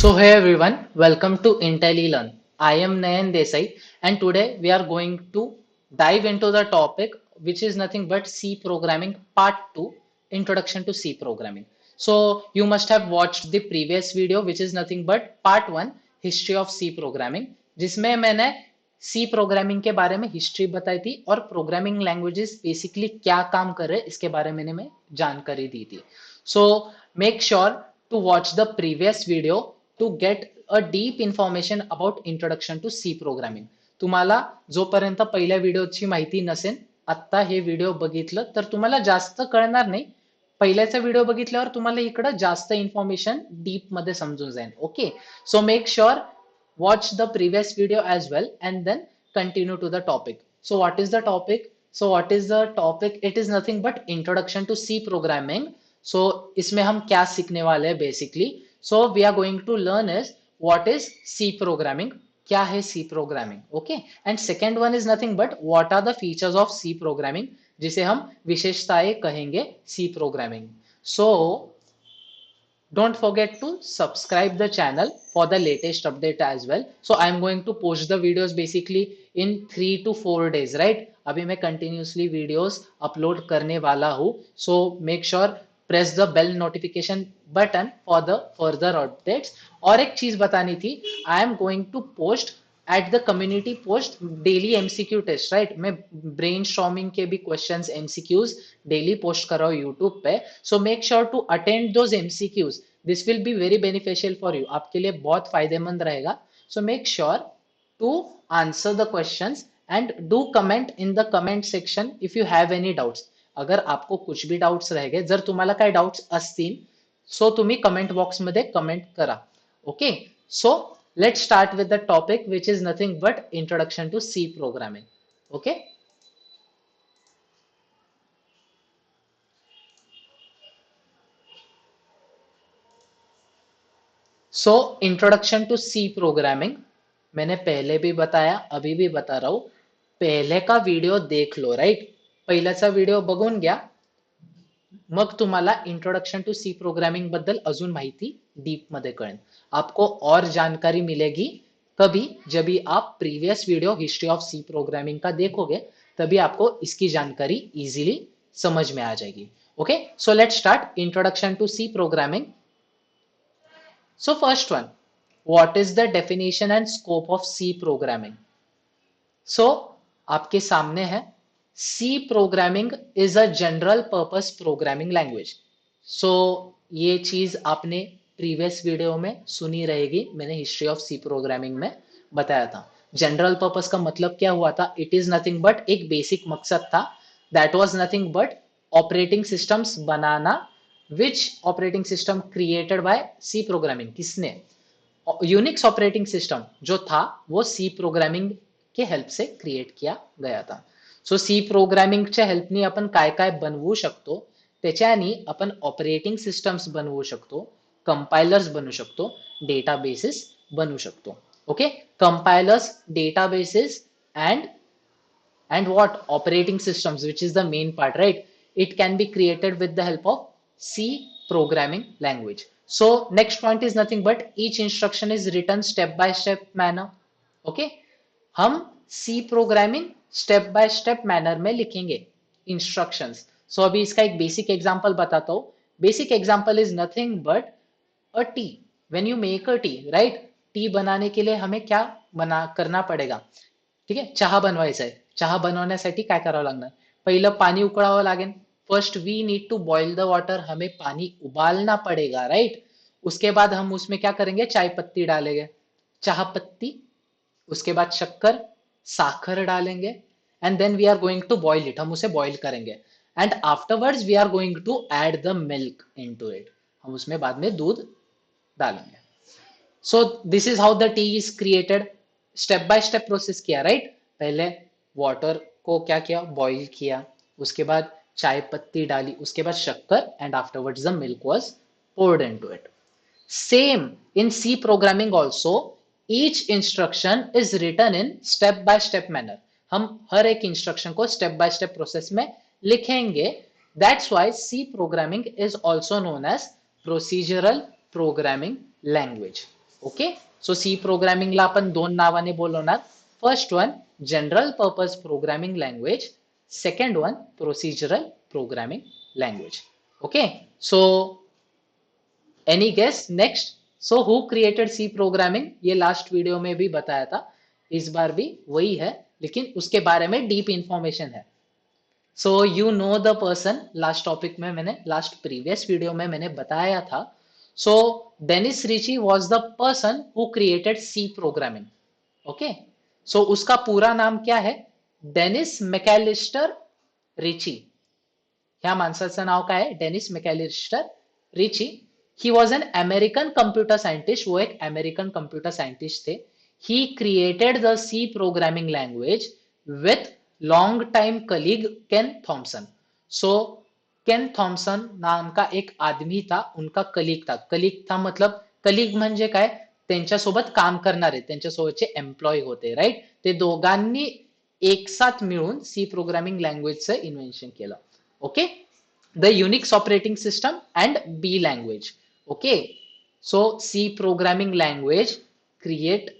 Hey everyone, welcome to IntelliLearn. I am Nayan Desai, and today we are going to dive into the topic which is nothing but C programming part 2, Introduction to C programming. So you must have watched the previous video which is nothing but part 1, History of C programming, जिसमें मैंने सी programming के बारे में history बताई थी और programming languages basically क्या काम कर रहे हैं इसके बारे में मैं जानकारी दी थी. So make sure to watch the previous video to get a deep information about introduction to C programming. तुम्हाला जोपर्यंत पहिल्या व्हिडिओची माहिती नसेल, आत्ता हे व्हिडिओ बघितलं तर तुम्हाला जास्त कळणार नाही. पहिल्याचा व्हिडिओ बघितल्यावर तुम्हाला इकडं जास्त इन्फॉर्मेशन डीप मध्ये समजून जाईल. Okay, so make sure watch the previous video as well and then continue to the topic. So what is the topic? It is nothing but introduction to C programming. So इसमें हम क्या सीखने वाले हैं basically? So we are going to learn is what is C programming? क्या है C programming? Okay. And second one is nothing but what are the features of C programming? जिसे हम विशेषताएं कहेंगे C programming. So don't forget to subscribe the channel for the latest update as well. So I'm going to post the videos basically in 3 to 4 days, right? अभी मैं continuously videos upload करने वाला हूँ. So make sure press the bell notification button for the further updates. और एक चीज बतानी थी, I am going to post at the community post daily MCQ test, right? मैं brainstorming के भी questions MCQs daily post कर रहा हूँ YouTube पे. So make sure to attend those MCQs. This will be very beneficial for you. आपके लिए बहुत फायदेमंद रहेगा. So make sure to answer the questions and do comment in the comment section if you have any doubts. अगर आपको कुछ भी doubts राहिले, जर तुम्हाला काही डाउट्स असतील, सो तुम्ही कमेंट बॉक्स मध्ये कमेंट करा. Okay, so let's start with the topic which is nothing but introduction to C programming. Okay, so introduction to C programming मैंने पहले भी बताया, अभी भी बता रहा हूं. पहले का व्हिडिओ देख लो, राइट? पहिल्याचा व्हिडिओ बघून घ्या, मग तुम्हाला इंट्रोडक्शन टू सी प्रोग्रामिंग बद्दल अजून माहिती डीप मध्ये कळेल. आपको और जानकारी मिलेगी कभी जब भी आप previous video history of C programming का देखोगे, तभी आपको इसकी जानकारी इजीली समझ में आ जाएगी. Okay, so let's start introduction to C programming. So first one, what is the definition and scope of C programming? So आपके सामने है, C programming is a general purpose programming language. So ये चीज आपने प्रीवियस वीडियो में सुनी रहेगी, मैंने हिस्ट्री ऑफ सी प्रोग्रामिंग में बताया था. जनरल पर्पस का मतलब क्या हुआ था? इट इज नथिंग बट एक बेसिक मकसद था. That was nothing but operating systems बनाना. Which operating system created by C programming? किसने? यूनिक्स ऑपरेटिंग सिस्टम जो था वो सी प्रोग्रामिंग के हेल्प से क्रिएट किया गया था. सो सी प्रोग्रामिंगच्या हेल्पनी आपण काय काय बनवू शकतो? त्याच्यानी आपण ऑपरेटिंग सिस्टम्स बनवू शकतो, कंपायलर्स बनवू शकतो, डेटाबेसेस बनवू शकतो. Okay, compilers, databases and what operating systems, which is the main part, right? It can be created with the help of C programming language. So next point is nothing but each instruction is written step by step manner. Okay, हम C programming step by step manner में लिखेंगे instructions. सो अभी इसका एक basic example बताता हूं. Basic example is nothing but a T. When you make a T, right? T बनाने के लिए हमें क्या बना करना पडेगा? ठीक आहे, चहा बनवायचा आहे. चहा बनवण्यासाठी काय करावं लागणार? पहिलं पाणी उकळावं लागेल. First we need to boil the water. हमें पानी उबालना पड़ेगा, राइट? उसके बाद हम उसमें क्या करेंगे? चाय पत्ती डालेंगे, चाह पत्ती, उसके बाद शक्कर, साखर डालेंगे, and then we are going to boil it. हम उसे बॉइल करेंगे and afterwards we are going to add the milk into it. हम उसमें बाद में दूध डालेंगे. So this is how the tea is created. Step by step process किया, राइट? पहले वाटर को क्या किया? बॉइल किया, उसके बाद चाय पत्ती डाली, उसके बाद शक्कर, and afterwards the milk was poured into it. Same in C programming also, each instruction is written in step by step manner. हम हर एक इंस्ट्रक्शन को स्टेप बाय स्टेप प्रोसेस में लिखेंगे. That's why C programming is also known as procedural programming language. Okay. So C प्रोग्रामिंगला आपण दोन नावाने बोलवणार. First one general purpose programming language, second one procedural programming language. Okay. So any guess next. So who created C programming, ये last video में भी बताया था, इस बार भी वही है, लेकिन उसके बारे में डीप इंफॉर्मेशन है. So you know the person, last topic में मैंने, लास्ट प्रीवियस वीडियो में मैंने बताया था. So Dennis Ritchie was the person who created C programming. Okay. So उसका पूरा नाम क्या है? Dennis MacAlistair Ritchie. ह्या माणसाचं नाव काय आहे? Dennis MacAlistair Ritchie. He was an American computer scientist. वो एक अमेरिकन कंप्यूटर साइंटिस्ट थे. He created the C programming language with long time colleague cane Thompson. So cane Thompson नाम का एक आदमी था, उनका कलीग था. कलीग था मतलब, कलीग म्हणजे काय? त्यांच्यासोबत काम करणारे, त्यांच्यासोबतचे एम्प्लॉय होते, राईट. ते दोघांनी एक साथ मिळून सी प्रोग्रामिंग लँग्वेजचं इन्व्हेन्शन केलं. Okay. The Unix operating system and B language. Okay. So C programming language create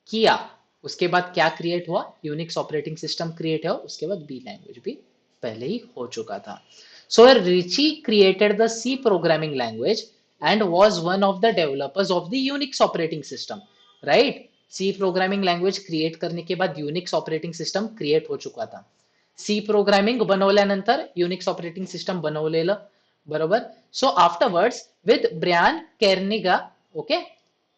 किया, उसके बाद क्या क्रिएट हुआ? यूनिक्स ऑपरेटिंग सिस्टम क्रिएट हुआ, उसके बाद बी लैंग्वेज भी पहले ही हो चुका था. So Ritchie created the C programming language and was one of the developers of the Unix operating system, right. C programming language create करने के बाद यूनिक्स ऑपरेटिंग सिस्टम क्रिएट हो चुका था. सी प्रोग्रामिंग बनवल्यानंतर युनिक्स ऑपरेटिंग सिस्टम बनवलेलं, बरोबर. So afterwards with Brian Kernighan, okay,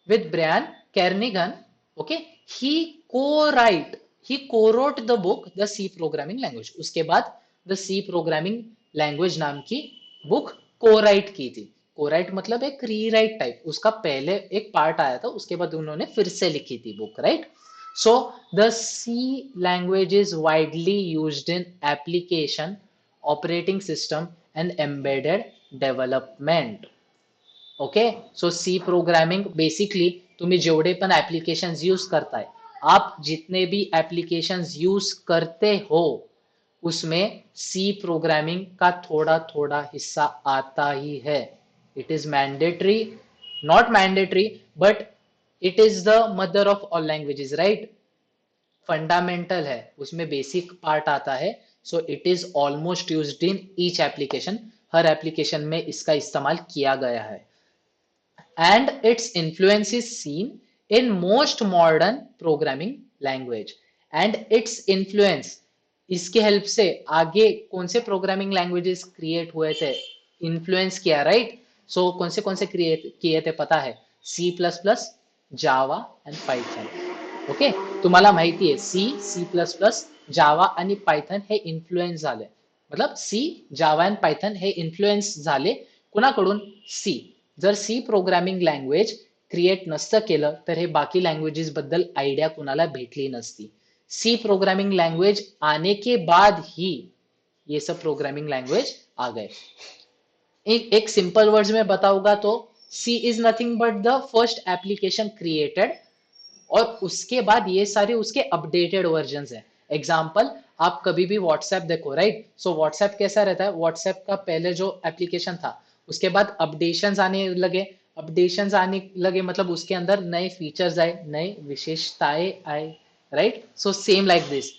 with Brian Kernighan, okay, he co-wrote the book the C programming language. उसके बाद द सी प्रोग्रामिंग लैंग्वेज नाम की बुक को राइट की थी. को राइट मतलब एक रीराइट टाइप, उसका पहले एक पार्ट आया था, उसके बाद उन्होंने फिर से लिखी थी book, right. So the C language is widely used in application, operating system and embedded development. Okay. So C programming basically तुम्ही जेवढे पण ऍप्लिकेशन्स यूज करताय, आप जितने भी एप्लीकेशंस यूज करते हो उसमें सी प्रोग्रामिंग का थोड़ा थोड़ा हिस्सा आता ही है. It is mandatory, not mandatory, but it is the mother of all languages, right. Fundamental है, उसमें बेसिक पार्ट आता है. So it is almost used in each application. Her application में इसका इस्तेमाल किया गया है. And its influence is seen in most modern programming language. And its influence, इसके हेल्प से आगे कौन से प्रोग्रामिंग लैंग्वेजेस क्रिएट हुए थे, इन्फ्लुएंस किया, राइट. सो कौन से क्रिएट किए थे पता है? C plus plus, Java and Python. Okay. तुम्हाला माहिती आहे सी, सी प्लस प्लस, जावा आणि पायथन हे इन्फ्लुएन्स झाले. मतलब सी, जावा अँड पायथन हे इन्फ्लुएन्स झाले कुणाकडून? सी. जर सी प्रोग्रामिंग लँग्वेज क्रिएट नसतं केलं तर हे बाकी लँग्वेजेस बद्दल आयडिया कुणाला भेटली नसती. सी प्रोग्रामिंग लैंग्वेज आने के बाद ही ये सब प्रोग्रामिंग लैंग्वेज आ गए. एक सिंपल वर्ड्स में बताऊंगा तो C is nothing but the first application created, और उसके बाद ये सारे उसके अपडेटेड वर्जन है. एग्जाम्पल, आप कभी भी व्हाट्सएप देखो, राइट. सो व्हाट्सएप कैसा रहता है? व्हाट्सएप का पहले जो एप्लीकेशन था, उसके बाद अपडेशंस आने लगे. अपडेशंस आने लगे मतलब उसके अंदर नए फीचर्स आए, नए विशेषताएं आए, right. So same like this,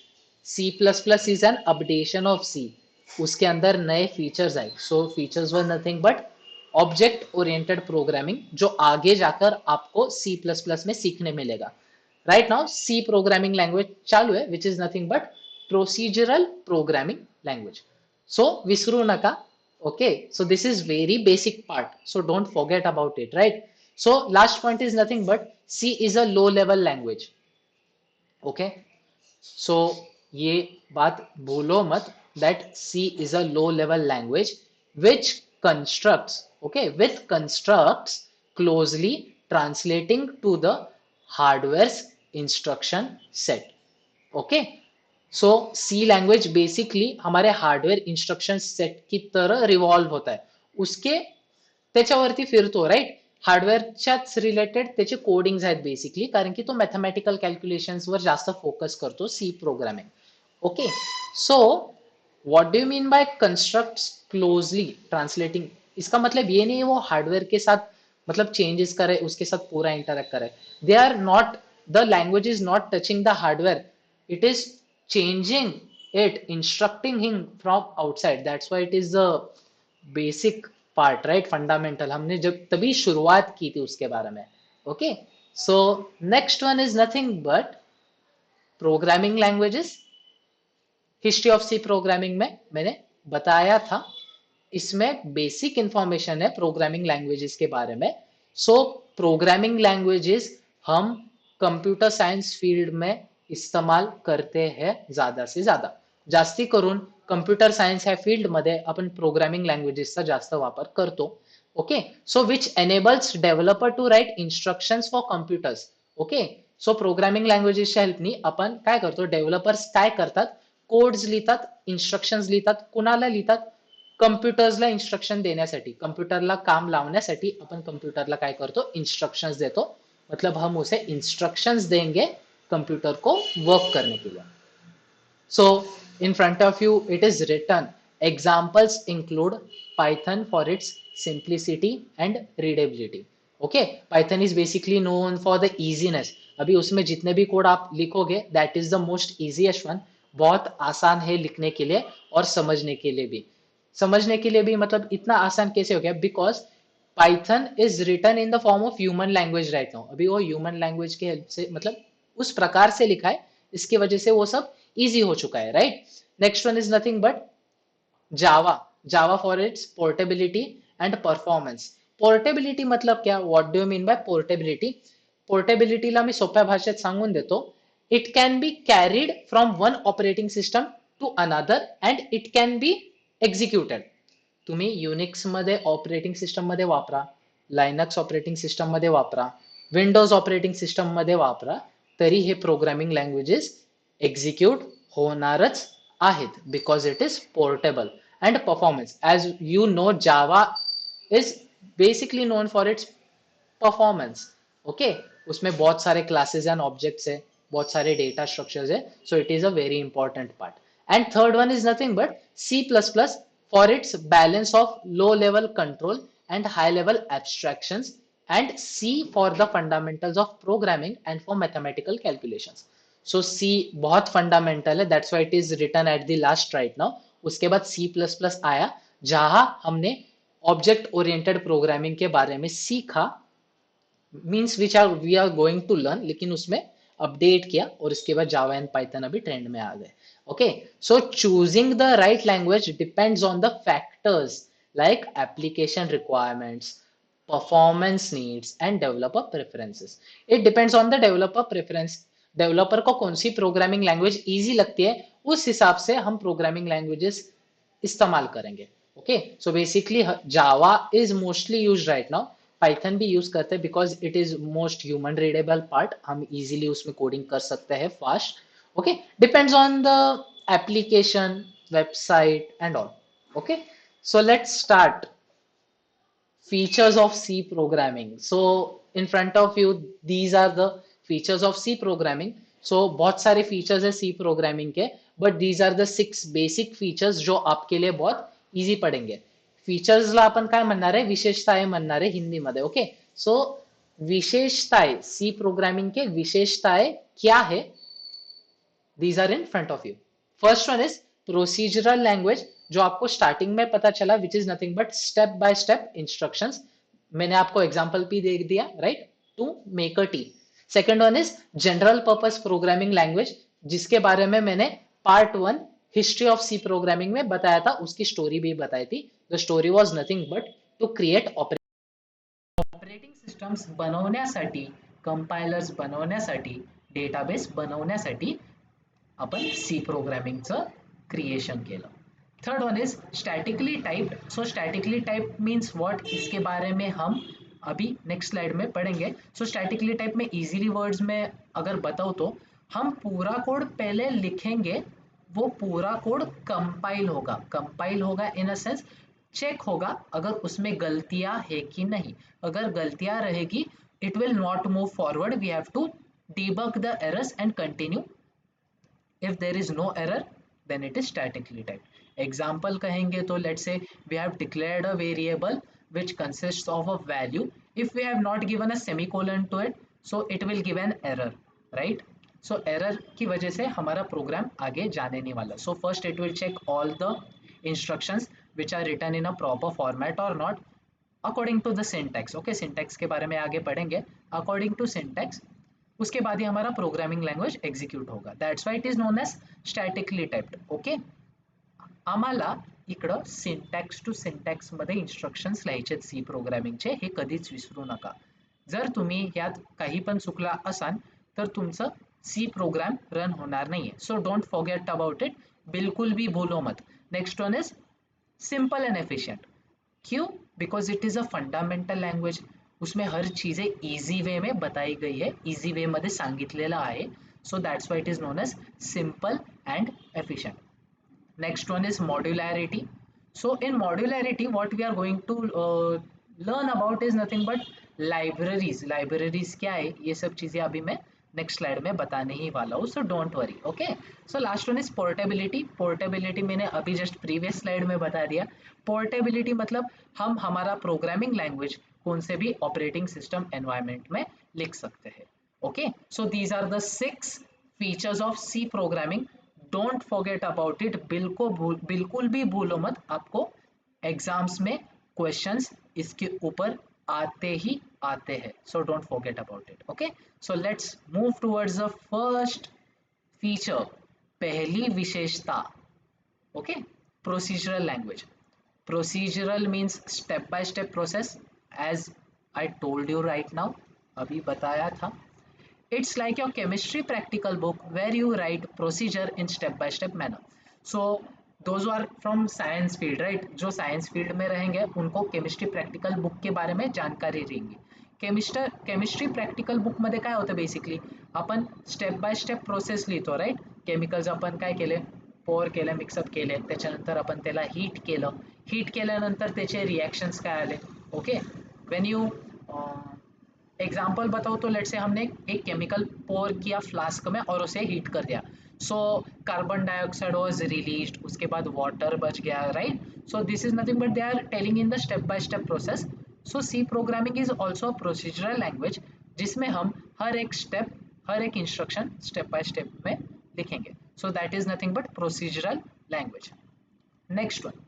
C plus plus is an updation of C. उसके अंदर नए फीचर्स आए. So features were nothing but object oriented programming, जो आगे जाकर आपको सी प्लस प्लस में सीखने मिलेगा. Right now C programming language चालू है, which is nothing but procedural programming language. So विसरू नका. Okay, so this is very basic part, so don't forget about it, right. So last point is nothing but C is a low level language. Okay, so ये बात भूलो मत that C is a low level language which constructs, okay, with constructs closely translating to the hardware's instruction set. Okay, so C language basically हमारे hardware instruction set की तरह revolve होत आहे. उसके त्याच्यावरती फिरतो, राईट. हार्डवेअरच्याच रिलेटेड त्याचे कोडिंग्स आहेत बेसिकली, कारण की तो मॅथमॅटिकल कॅल्क्युलेशन्स वर जास्त फोकस करतो C programming. Okay. So what do you mean by constructs closely translating? इसका मतलब ये नहीं है वो हार्डवेयर के साथ मतलब चेंजेस करे, उसके साथ पूरा इंटरेक्ट करे. They are not, the language is not touching the hardware, it is changing it, instructing him from outside. That's why it is the basic part, right? Fundamental. हमने जब तभी शुरुआत की थी उसके बारे में. Okay, so next one is nothing but programming languages. History of C programming में मैंने बताया था, इसमें बेसिक इंफॉर्मेशन है प्रोग्रामिंग लैंग्वेजेस के बारे में. सो प्रोग्रामिंग लैंग्वेजेस हम कंप्यूटर सायन्स फील्ड में इस्तेमाल करते हैं ज्यादा से ज्यादा. जास्ती करून कंप्यूटर सायन्स ह्या फील्ड मध्ये आपण प्रोग्रामिंग लँग्वेजेसचा जास्त वापर करतो. Okay, so which enables developer to write instructions for computers. Okay, so programming लँग्वेजेसच्या हेल्पनी आपण काय करतो, डेव्हलपर्स काय करतात, कोड्स लिहितात, इन्स्ट्रक्शन्स लिहितात. कुणाला लिहितात, कम्प्युटर्सला इन्स्ट्रक्शन देण्यासाठी, कम्प्युटरला काम लावण्यासाठी आपण कम्प्युटरला काय करतो, इन्स्ट्रक्शंस देतो. मतलब हम उसे इंस्ट्रक्शंस देंगे कंप्यूटर को वर्क करने के लिए. So in front of you it is written, examples include Python for its simplicity and readability. Okay, Python is basically known for the easiness. अभी उसमें जितने भी कोड आप लिखोगे that is the most easiest one. बहुत आसान है लिखने के लिए और समझने के लिए भी. समझने के लिए भी मतलब इतना आसान कैसे हो गया, because Python is written in the form of human language right now. अभी वो ह्यूमन लैंग्वेज के हेल्प से मतलब उस प्रकार से लिखा है, इसकी वजह से वो सब इजी हो चुका है, right. Next one is nothing but Java. Java for its portability and performance. Portability मतलब क्या, what do you mean by portability. पोर्टेबिलिटीला मी सोप्या भाषेत सांगून देतो. It can be carried from one operating system to another and it can be executed. तुम्ही Unix मध्ये ऑपरेटिंग सिस्टम मध्ये वापरा, लायनक्स ऑपरेटिंग सिस्टम मध्ये वापरा, विंडोज ऑपरेटिंग सिस्टम मध्ये वापरा, तरी हे प्रोग्रामिंग लँग्वेजेस एक्झिक्यूट होणारच आहेत, because it is portable. And performance, as you know Java is basically known for its performance. Okay, उसमें बहुत सारे क्लासेस एंड ऑब्जेक्ट्स है, बहुत सारे डेटा स्ट्रक्चर्स है, so it is a very important part. And third one is nothing but C plus plus for its balance of low level control and high level abstractions, and C for the fundamentals of programming and for mathematical calculations. So C बहुत fundamental है, that's why it is written at the last right now. उसके बाद सी plus plus आया, जहां हमने object oriented programming के बारे में सीखा, means which are we are going to learn, लेकिन उसमें अपडेट किया और इसके बाद जावा एंड पाइथन अभी ट्रेंड में आ गए. Okay, so choosing the right language depends on the factors like application requirements, performance needs and developer preferences. It depends on the developer preference. Developer को कौन सी प्रोग्रामिंग लैंग्वेज इजी लगती है, उस हिसाब से हम प्रोग्रामिंग लैंग्वेजेस इस्तेमाल करेंगे. Okay, so basically Java is mostly use right now. Python भी यूज करते हैं because it is most human readable part, हम इजीली उसमें कोडिंग कर सकते हैं fast. Okay, depends on the application, website and all. Okay, so let's start features of C programming. So in front of you these are the features of C programming. So बहुत सारे features है C programming के, but these are the 6 basic features जो आपके लिए बहुत easy पड़ेंगे. features ला आपण काय म्हणणार आहे, विशेषताएं म्हणणार आहे हिंदी मध्ये. ओके, सो विशेषताएं, C programming के विशेषताएं क्या है, these are in front of you. First one is procedural language, जो आपको स्टार्टिंग में पता चला, which is nothing but step by step instructions. मैंने आपको एग्जांपल भी दे दिया, right, to make a tea. Second one is general purpose programming language, जिसके बारे में मैंने part 1 history of C programming में बताया था, उसकी स्टोरी भी बताई थी. The story was nothing but to create operating systems बनवण्यासाठी, कंपायलर्स बनवण्यासाठी, डेटाबेस बनवण्यासाठी आपण सी प्रोग्रामिंगचं क्रिएशन केलं. Third one is statically typed. So statically type means what, इसके बारे में हम अभी नेक्स्ट स्लाइड में पढ़ेंगे. सो स्टैटिकली टाइप में इजीली वर्ड्स में अगर बताऊँ तो हम पूरा कोड पहले लिखेंगे, वो पूरा कोड कंपाइल होगा. कंपाइल होगा इन अ सेंस चेक होगा अगर उसमें गलतियां है कि नहीं. अगर गलतियां रहेगी it will not move forward. We have to debug the errors and continue. If there is no error then it is statically typed. Example कहेंगे तो let's say we have declared a variable which consists of a value. If we have not given a semicolon to it, so it will give an error, right? So error की वजह से हमारा programme आगे जाने नहीं वाला. So first it will check all the instructions which are written in a proper format or not according to the syntax. Okay, syntax के बारे में आगे पढ़ेंगे. According to syntax, उसके बाद ही हमारा प्रोग्रामिंग लैंग्वेज एग्जीक्यूट होगा. That's why it is known as statically typed. Okay, आम्हाला इकडं सिंटॅक्स टू सिंटॅक्स मध्ये इन्स्ट्रक्शन्स लिहायचे सी प्रोग्रामिंगचे, हे कधीच विसरू नका. जर तुम्ही यात काही पण चुकला असाल तर तुमचं सी प्रोग्राम रन होणार नाहीये. So don't forget about it, बिल्कुल भी भूलो मत. Next one is simple and efficient. क्यों? Because it is a fundamental language. उसमें हर चीजें इजी वे में बताई गई है, इजी वे मध्ये सांगितलेलं आहे. So that's why it is known as simple and efficient. Next one is modularity. So in modularity what we are going to learn about is nothing but libraries. Libraries क्या है, ये सब चीजें अभी मैं नेक्स्ट स्लाइड में बताने ही वाला हूँ. सो don't worry. Okay, so last one is portability. Portability मैंने अभी जस्ट प्रीवियस स्लाइड में बता दिया. पोर्टेबिलिटी मतलब हम हमारा प्रोग्रामिंग लैंग्वेज कौन से भी ऑपरेटिंग सिस्टम एनवायरमेंट में लिख सकते हैं. Okay, so these are the 6 features of C programming. Don't forget about it. बिल्कुल भी भूलो मत, आपको एग्जाम्स में क्वेश्चंस इसके ऊपर आते ही आते हैं. So don't forget about it. Okay, so let's move towards the first feature, पहली विशेषता. Okay, procedural language. Procedural means step by step process, as I told you right now, अभी बताया था. It's like your chemistry practical book where you write procedure in step by step manner. So those who are from science field, right? जो science field में रहेंगे उनको chemistry practical book के बारे में जानकारी रहेगी. केमिस्ट्री प्रॅक्टिकल बुक मध्ये काय होतं, बेसिकली आपण स्टेप बाय स्टेप प्रोसेस लिहितो, राईट? केमिकल्स आपण काय केले, पोर केले, मिक्सअप केले, त्याच्यानंतर आपण त्याला हीट केलं. हीट केल्यानंतर त्याचे रिएक्शन्स काय आले. ओके, व्हेन यू एग्जाम्पल बताओ तो लेट से हमने एक केमिकल पोर किया फ्लास्क में और उसे हीट कर दिया. So carbon dioxide was released, उसके बाद वाटर बच गया, right? So this is nothing but they are telling in the step by step process. So C programming is also procedural language, जिसमें हम हर एक स्टेप, हर एक इंस्ट्रक्शन स्टेप बाय स्टेप में लिखेंगे. So that is nothing but procedural language. Next one,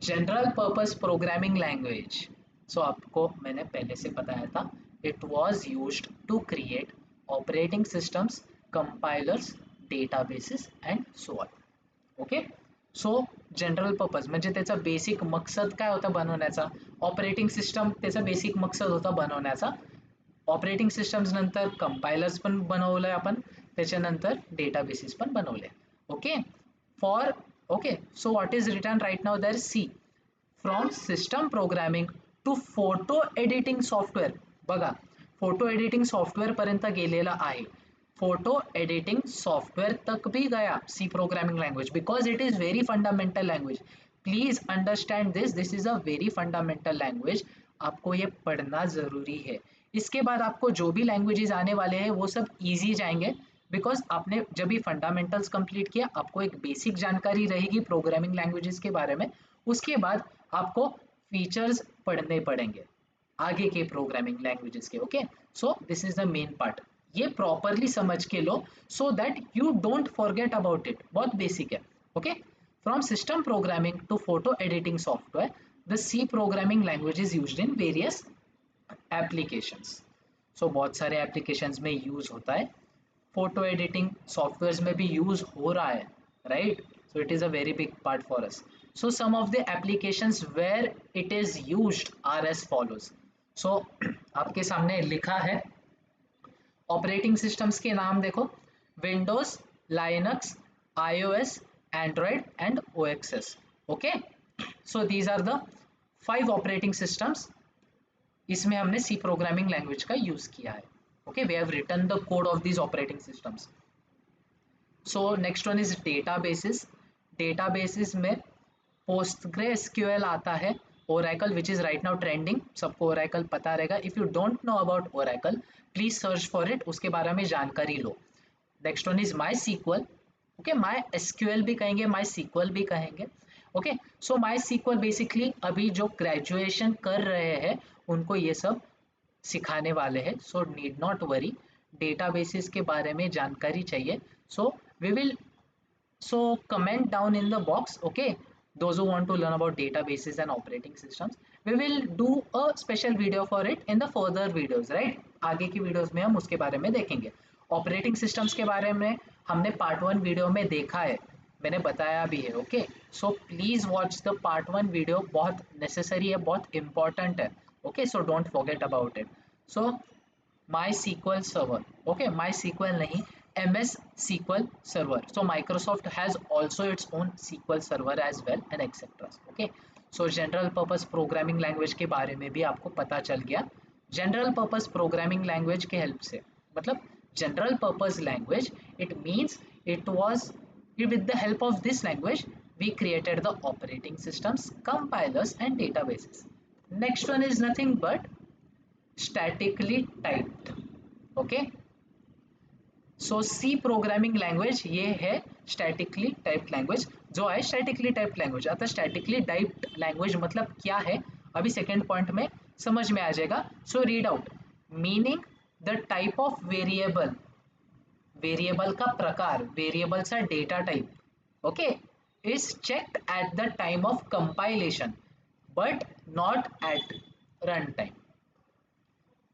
general purpose programming language. So आपको मैंने पहले से बताया था, it was used to create operating systems, compilers, databases and so on. Okay, so general purpose म्हणजे त्याचा बेसिक मकसद काय होता बनवण्याचा. ऑपरेटिंग सिस्टम त्याचा बेसिक मकसद होता बनवण्याचा. ऑपरेटिंग सिस्टम्स नंतर कंपायलर्स पण बनवलंय आपण, त्याच्यानंतर डेटाबेसेस पण बनवले. Okay, for okay, so what is written right now there, C from system programming to photo editing software. बघा, फोटो एडिटिंग सॉफ्टवेअर पर्यंत गेलेला आहे. फोटो एडिटिंग सॉफ्टवेअर तक भी गया C programming language, because it is very fundamental language. Please understand this is a very fundamental language. आपको ये पढ़ना जरूरी है. इसके बाद आपको जो भी लैंग्वेजेस आने वाले हैं वो सब इजी जाएंगे, बिकॉज आपने जब भी फंडामेंटल्स कंप्लीट किया, आपको एक बेसिक जानकारी रहेगी प्रोग्रामिंग लैंग्वेजेस के बारे में. उसके बाद आपको फीचर्स पढ़ने पड़ेंगे आगे के प्रोग्रामिंग लैंग्वेजेस के. Okay, so this is the main part. ये प्रॉपरली समझ के लो so that you don't forget about it. बहुत बेसिक है. Okay, from system programming to photo editing software, the C programming language is used in various applications. So बहुत सारे applications में use होता है. फोटो एडिटिंग सॉफ्टवेयर में भी use हो रहा है, right? So it is a very big part for us. So some of the applications where it is used are as follows. So आपके सामने लिखा है, ऑपरेटिंग सिस्टम्स के नाम देखो, Windows, Linux, iOS, Android and OXS. Okay, so these are the 5 operating systems. इसमें हमने C programming language का यूज किया है. Okay, we have written the code of these operating systems. So next one is databases. Databases में PostgreSQL आता है, Oracle which is right now trending. सबको Oracle पता रहेगा. If you don't know about Oracle, please search for it, उसके बारे में जानकारी लो. Next one is MySQL. Okay, MySQL भी कहेंगे, MySQL भी कहेंगे. ओके, सो माई सीक्वल बेसिकली अभी जो ग्रेजुएशन कर रहे हैं उनको ये सब सिखाने वाले हैं, so need not worry. Databases के बारे में जानकारी चाहिए, so we will, so comment down in the box, okay, those who want to learn about databases and operating systems. We will do a special video for it in the further videos, right? आगे की videos में हम उसके बारे में देखेंगे। Operating systems के बारे में हमने पार्ट 1 वीडियो में देखा है, मैंने बताया भी है, okay. So please watch the part 1 video, बहुत नेसेसरी है, बहुत इंपॉर्टेंट है, okay. So don't forget about it. So MySQL server, okay, MySQL नहीं, MS SQL server. So Microsoft has also its own SQL server as well and etc. Okay. So general purpose programming language के बारे में भी आपको पता चल गया। General purpose programming language के हेल्प से, मतलब general purpose language, it means it was with the help of this language we created the operating systems, compilers and databases. Next one is nothing but statically typed, okay. So C programming language ये है statically typed language, जो है statically typed language. अतः statically typed language मतलब क्या है, अभी second point में समझ में आ जाएगा। So read out meaning, the type of variable, variable का प्रकार, वेरिएबल सा data type, okay, is checked at the time of compilation but not at run time.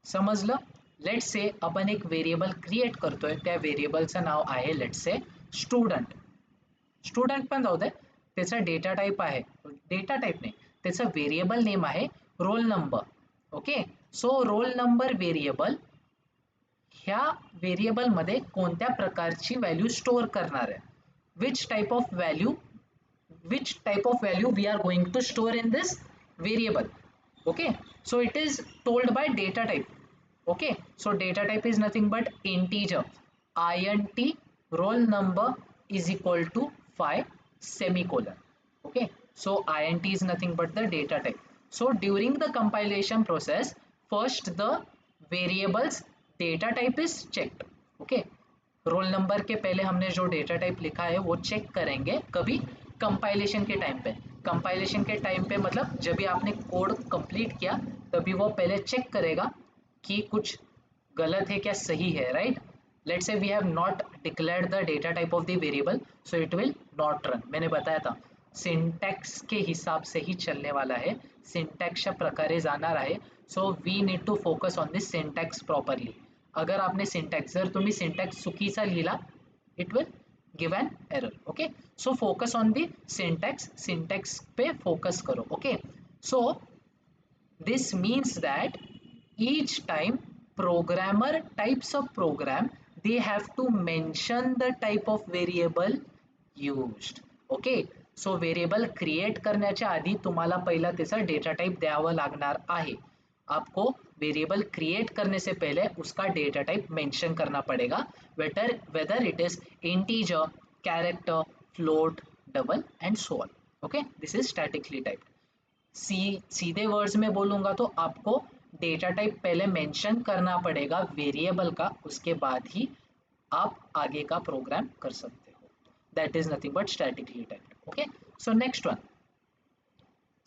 समजलं? लेट्स से आपण एक व्हेरिएबल क्रिएट करतोय, त्या व्हेरिएबलचं नाव आहे लेट्स से स्टुडंट, स्टुडंट पण जाऊ दे, त्याचा डेटा टाइप आहे, डेटा टाइप नाही, त्याचं व्हेरिएबल नेम आहे roll number, okay. So roll number variable, ह्या व्हेरिएबल मध्ये कोणत्या प्रकारची व्हॅल्यू स्टोअर करणार आहे, which type of value, which type of value we are going to store in this variable, okay. So it is told by data type, okay. So data type is nothing but integer, int roll number is equal to 5 semicolon, okay. So int is nothing but the data type. So during the compilation process, first the variables data type is checked, okay. Roll number के पहले हमने जो data type लिखा है वो check करेंगे कभी, compilation के टाइम पे। कंपाइलेशन के टाइम पे मतलब जब भी आपने कोड कंप्लीट किया तभी वो पहले चेक करेगा कि कुछ गलत है क्या सही है, right. Let's say we have not declared the data type of the variable, so it will not run. मैंने बताया था सिंटॅक्स के हिसाब से ही चलने वाला है, सिंटॅक्सच्या प्रकारे जाणार आहे। So we need to focus on this syntax properly. अगर आपने सिंटॅक्स, जर तुम्ही सिंटॅक्स चुकीचा लिहिला, it will give an error, okay. So focus on the syntax, syntax पे फोकस करो, okay. So this means that each time programmer types a program, they have to mention the type of variable used, okay. so variable create करण्याच्या आधी तुम्हाला पहिला त्याचा data type द्यावं लागणार आहे। आपको वेरिएबल क्रिएट करने से पहले उसका डेटा टाइप मेंशन करना पड़ेगा, weather it is integer, character, float, double and so on, okay. This is statically typed. सीधे वर्ड्स में बोलूंगा तो आपको डेटा टाइप पहले मेंशन करना पड़ेगा वेरिएबल का, उसके बाद ही आप आगे का प्रोग्राम कर सकते हो। That is nothing but statically typed, okay. So next one,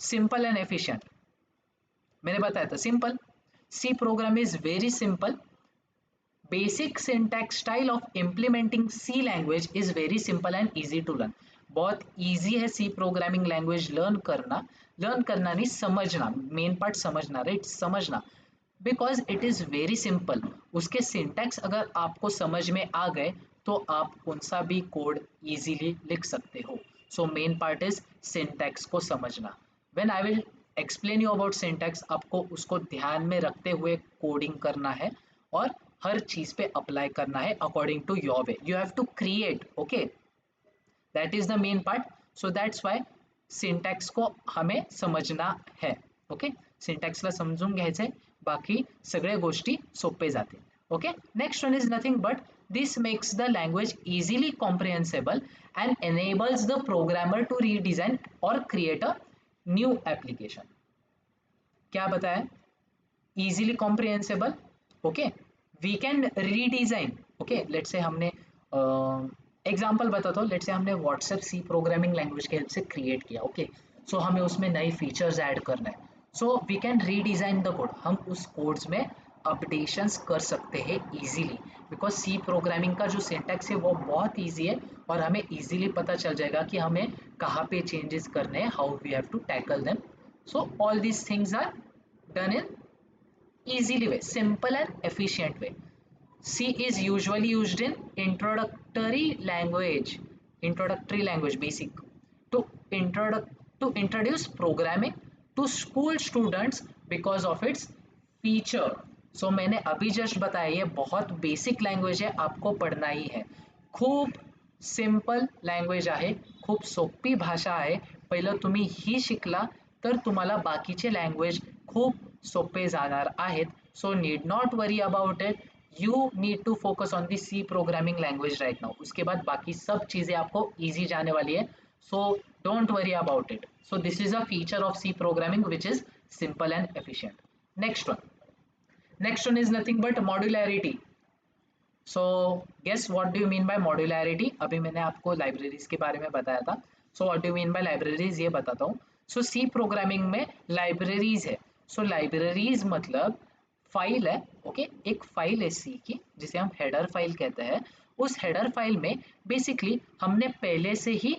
simple and efficient. मैंने बताया था simple, C program is very simple. Basic syntax style of implementing C language is very simple and easy to learn. बहुत easy है C programming language learn करना नहीं, समझना, main part समझना, right, समझना, because it is very simple. उसके syntax अगर आपको समझ में आ गए तो आप कौन सा भी कोड इजीली लिख सकते हो। So main part is syntax को समझना। When I will explain you about syntax, आपको उसको ध्यान में रखते हुए कोडिंग करना है और हर चीज पे अप्लाई करना है according to your way. You have to create, okay, that is the main part. So that's why syntax को हमें समजना है, ओके। सिंटॅक्सला समजून घ्यायचंय, बाकी सगळ्या गोष्टी सोपे जातील, okay. Next one is nothing but this makes the language easily comprehensible and enables the programmer to redesign और क्रिएट अ न्यू एप्लीकेशन। क्या बताया, easily comprehensible, okay, we can redesign, okay. Let's say हमने example बताता हूँ, let say हमने WhatsApp C programming language की help से create किया, ओके। सो हमें उसमें नए फीचर्स ऐड करना है, so we can redesign the code, हम उस कोड्स में अपडेशंस कर सकते हैं इजीली, बिकॉज सी प्रोग्रामिंग का जो सिंटैक्स है वो बहुत ईजी है और हमें इजीली पता चल जाएगा कि हमें कहाँ पे चेंजेस करने हैं, how we have to tackle them. So all these things are done in easily way, simple and efficient way. C is usually used in introductory language basic, to introduce programming to school students because of its feature. So मैंने अभी just बताया ये बहुत basic language आहे, आपको पढ़ना ही है. खूप सिंपल लँग्वेज आहे, खूप सोपी भाषा आहे. पहिलं तुम्ही ही शिकला तर तुम्हाला बाकीचे लँग्वेज खूप सोपे जाणार आहेत. So need not worry about it, you need to focus on the C programming language right now. उसके बाद बाकी सब चीजें आपको इजी जाने वाली है, so don't worry about it. So this is a feature of C programming which is simple and efficient. Next one is nothing but modularity. So guess what do you mean by modularity. अभी मैंने आपको libraries के बारे में बताया था, so what do you mean by libraries ये बताता हूँ. सो सी प्रोग्रामिंग में लाइब्रेरीज है. सो लाइब्रेरीज मतलब फाइल है, ओके. एक फाइल है सी की जिसे हम हेडर फाइल कहते हैं. उस हेडर फाइल में बेसिकली हमने पहले से ही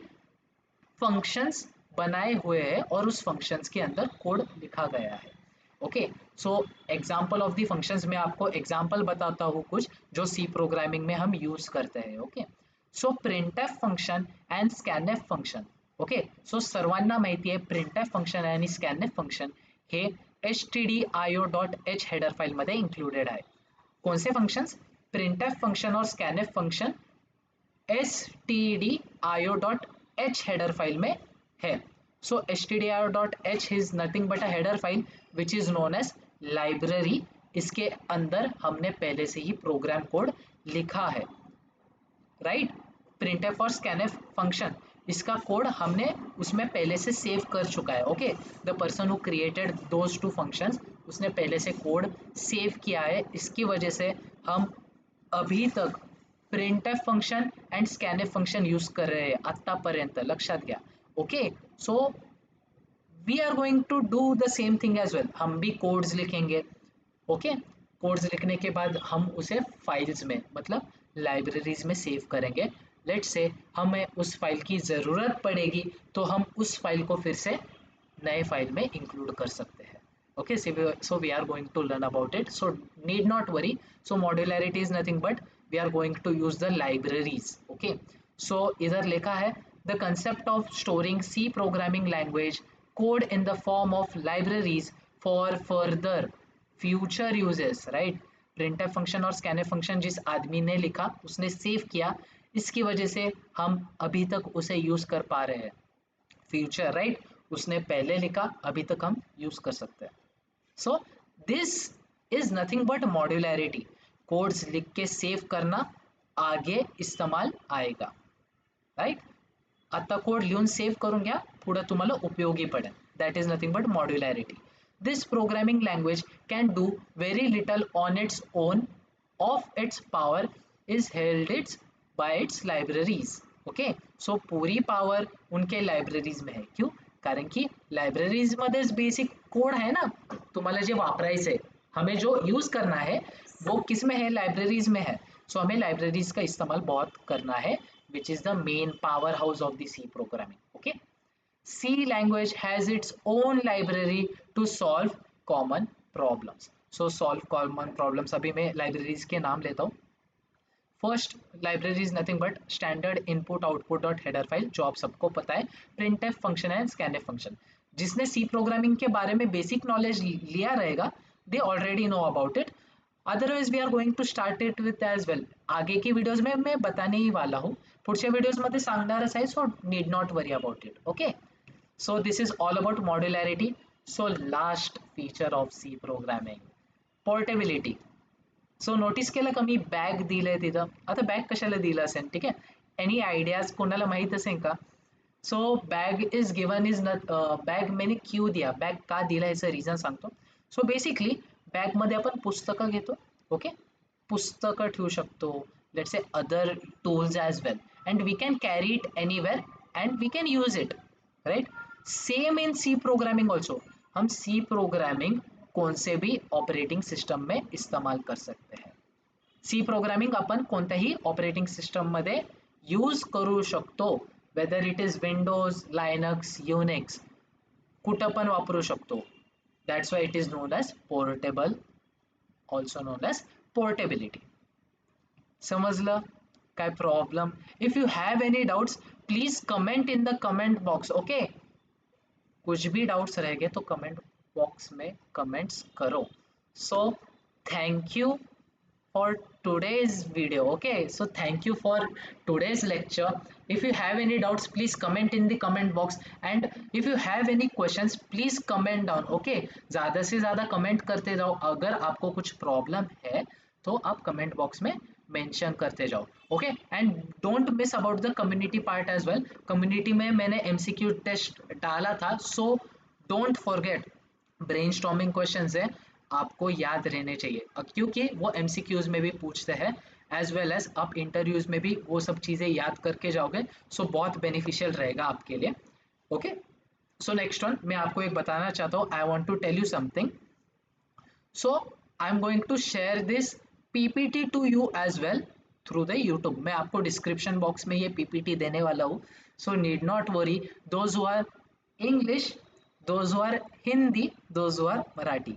फंक्शंस बनाए हुए हैं और उस फंक्शंस के अंदर कोड लिखा गया है, okay. So example of the functions में आपको एग्जाम्पल बताता हूँ कुछ जो सी प्रोग्रामिंग में हम यूज करते हैं, okay. So printf function and scanf function, okay. So सर्वांना माहिती आहे प्रिंटएफ फंक्शन आणि स्कॅनएफ फंक्शन हे stdio.h हेडर फाइल मध्ये इंक्लूडेड आहे. कौन से फंक्शंस? प्रिंटएफ फंक्शन और scanf function stdio.h header file में है. So stdio.h is nothing but a header file which is known as library. इसके अंदर हमने पहले से ही प्रोग्राम कोड लिखा है, राइट. प्रिंटएफ और स्कैनएफ फंक्शन इसका कोड हमने उसमें पहले से सेव कर चुका है, okay. The person who created those two functions उसने पहले से कोड सेव किया है. इसकी वजह से हम अभी तक printf function and scanf function use कर रहे हैं आतापर्यंत, लक्षात घ्या, okay. So we are going to do the same thing as well. हम भी कोड्स लिखेंगे, ओके. कोड्स लिखने के बाद हम उसे फाइल्स में मतलब लाइब्रेरीज में सेव करेंगे. लेट्स से हमें उस फाइल की ज़रूरत पड़ेगी तो हम उस फाइल को फिर से नए फाइल में इंक्लूड कर सकते हैं, okay. So we are going to learn about it, so need not worry. So modularity is nothing but we are going to use the libraries, okay. So इधर लिखा है the concept of storing C programming language code in the form of libraries for further future uses, right. Printf function और scanf function जिस आदमी ने लिखा उसने save किया, इसकी वजह से हम अभी तक उसे यूज कर पा रहे हैं. Future, right. उसने पहले लिखा, अभी तक हम यूज कर सकते हैं. सो this is nothing but modularity. Codes लिख के सेव करना आगे इस्तेमाल आएगा, राइट. आता कोड लिहून सेव्ह करून घ्या, पुढे तुम्हाला उपयोगी पडेल. That is nothing but modularity. This programming language can do very little on its own. Of its power is held its by its libraries, okay. So पूरी पावर उनके लाइब्रेरीज में है. क्यों? कारण की लाइब्रेरीज मध्येच बेसिक कोड है ना, तुम्हाला जे वापरायचं आहे, हमें जो यूज करना है वो किस में है? लाइब्रेरीज में है. सो हमें लाइब्रेरीज का इस्तेमाल बहुत करना है, which is the main powerhouse of the C programming, okay. C language has its own library to solve common problems. So solve common problems, अभी मैं libraries के नाम लेता हूँ. First library is nothing but standard input output dot header file, जो आप सबको पता है. Printf function and scanf function. जिसने सी प्रोग्रामिंग के बारे में बेसिक नॉलेज लिया रहेगा, they already know about it. Otherwise we are going to start it with as well. आगे की वीडियोज में मैं बताने ही वाला हूँ, पुढच्या व्हिडिओज मध्ये सांगणारच आहे. So need not worry about it, okay. So this is all about modularity. So last feature of C programming, portability. So notice केलं का मी बॅग दिलंय तिथं. आता बॅग कशाला दिलं असेल, ठीक आहे. एनी आयडियाज, कोणाला माहित असेल का? सो बॅग इज गिवन इज न बॅग मैंने क्यू दिया, बॅग का दिला याचं रिझन सांगतो. सो बेसिकली बॅगमध्ये आपण पुस्तकं घेतो, ओके. पुस्तकं ठेवू शकतो, let's say other tools as well, and we can carry it anywhere and we can use it, right? Same in C programming also, हम C programming कौन से भी ऑपरेटिंग सिस्टम में इस्तेमाल कर सकते हैं. सी प्रोग्रामिंग आपण कोणत्याही ऑपरेटिंग सिस्टम मध्ये यूज करू शकतो, whether it is Windows, Linux, Unix, कुठं पण वापरू शकतो. That's why it is known as portable, also known as portability. समजलं काय problem? If you have any doubts please comment in the comment box. Okay, कुछ भी डाउट्स रह गए तो कमेंट बॉक्स में कमेंट्स करो. So thank you for today's video. Okay, so thank you for today's lecture. If you have any doubts please comment in the comment box, and if you have any questions please comment down. Okay, ज़्यादा से ज़्यादा comment करते जाओ. अगर आपको कुछ problem है तो आप कमेंट बॉक्स में मेंशन करते जाओ. Okay, and don't miss about the community part as well. Community में मैंने एमसीक्यू टेस्ट डाला था, so don't forget. Brainstorming questions है, आपको याद रहने चाहिए, क्योंकि वो एमसीक्यूज में भी पूछते हैं एज वेल एज आप इंटरव्यूज में भी वो सब चीज़ें याद करके जाओगे. सो बहुत बेनिफिशियल रहेगा आपके लिए. ओके, सो नेक्स्ट वन मैं आपको एक बताना चाहता हूँ. I want to tell you something. So I am going to share this PPT to you as well through the YouTube. मैं आपको डिस्क्रिप्शन बॉक्स में ये पीपीटी देने वाला हूँ. So need not worry, those who are English, those who are Hindi, those who are Marathi,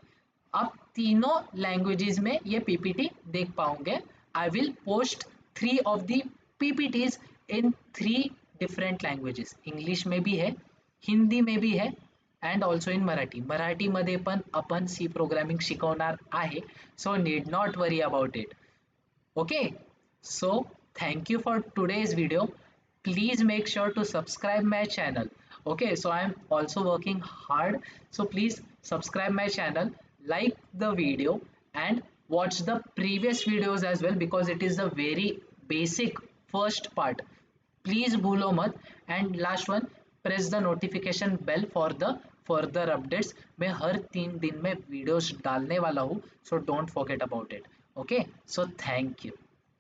आप तीनों languages में ये पीपीटी देख पाओगे. I will post 3 of the PPTs in 3 different languages. English में भी है, हिंदी में भी है, अँड ऑल्सो इन मराठी. मराठीमध्ये पण आपण सी प्रोग्रामिंग शिकवणार आहे. So need not worry about it. Okay, so thank you for today's video. Please make sure to subscribe my channel. Okay, so I am also working hard, so please subscribe my channel, like the video, and watch the previous videos as well, because it is the very basic first part. Please bhulo mat. And last one, press the notification bell for the further updates. मैं हर 3 दिन में videos डालने वाला हूँ, so don't forget about it. Okay, so thank you.